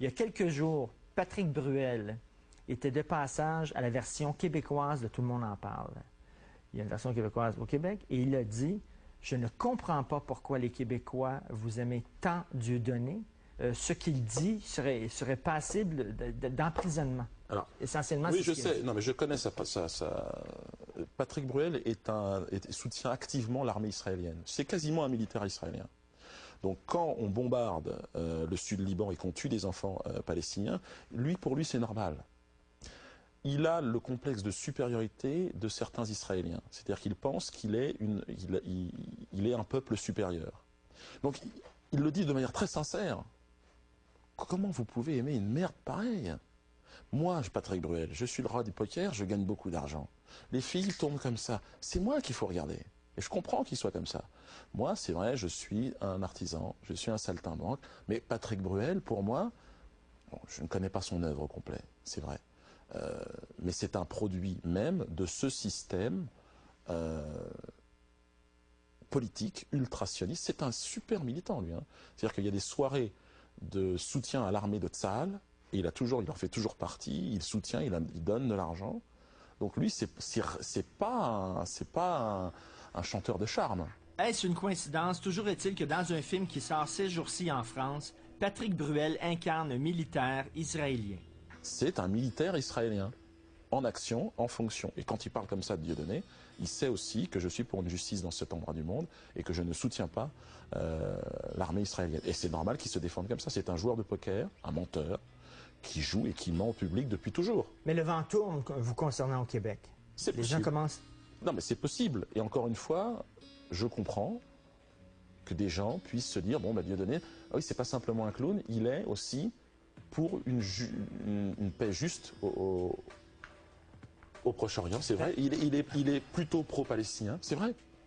Il y a quelques jours, Patrick Bruel était de passage à la version québécoise de Tout le monde en parle. Il y a une version québécoise au Québec et il a dit « Je ne comprends pas pourquoi les Québécois vous aimez tant Dieudonné. Ce qu'il dit serait passible d'emprisonnement. » Alors, essentiellement, oui, je sais. Non, mais je connais ça. Patrick Bruel soutient activement l'armée israélienne. C'est quasiment un militaire israélien. Donc, quand on bombarde le sud Liban et qu'on tue des enfants palestiniens, pour lui, c'est normal. Il a le complexe de supériorité de certains Israéliens. C'est-à-dire qu'il pense qu'il est, il est un peuple supérieur. Donc, il le dit de manière très sincère. Comment vous pouvez aimer une merde pareille? Moi, Patrick Bruel, je suis le roi du poker, je gagne beaucoup d'argent. Les filles tournent comme ça. C'est moi qu'il faut regarder. Et je comprends qu'il soit comme ça. Moi, c'est vrai, je suis un artisan, je suis un saltimbanque. Mais Patrick Bruel, pour moi, bon, je ne connais pas son œuvre au complet, c'est vrai. Mais c'est un produit même de ce système politique ultra-sioniste. C'est un super militant, lui. Hein. C'est-à-dire qu'il y a des soirées de soutien à l'armée de Tsahal, et il en fait toujours partie, il soutient, il donne de l'argent. Donc lui, c'est pas un chanteur de charme. Est-ce une coïncidence? Toujours est-il que dans un film qui sort ces jours-ci en France, Patrick Bruel incarne un militaire israélien. C'est un militaire israélien, en action, en fonction. Et quand il parle comme ça de Dieudonné, il sait aussi que je suis pour une justice dans cet endroit du monde et que je ne soutiens pas l'armée israélienne. Et c'est normal qu'il se défende comme ça. C'est un joueur de poker, un menteur, qui joue et qui ment au public depuis toujours. Mais le vent tourne vous concernant au Québec. Les gens commencent... Non, mais c'est possible. Et encore une fois, je comprends que des gens puissent se dire, bon, bah, Dieudonné, ah oui, c'est pas simplement un clown, il est aussi pour une paix juste au Proche-Orient, c'est vrai. Il est plutôt pro-palestinien, c'est vrai.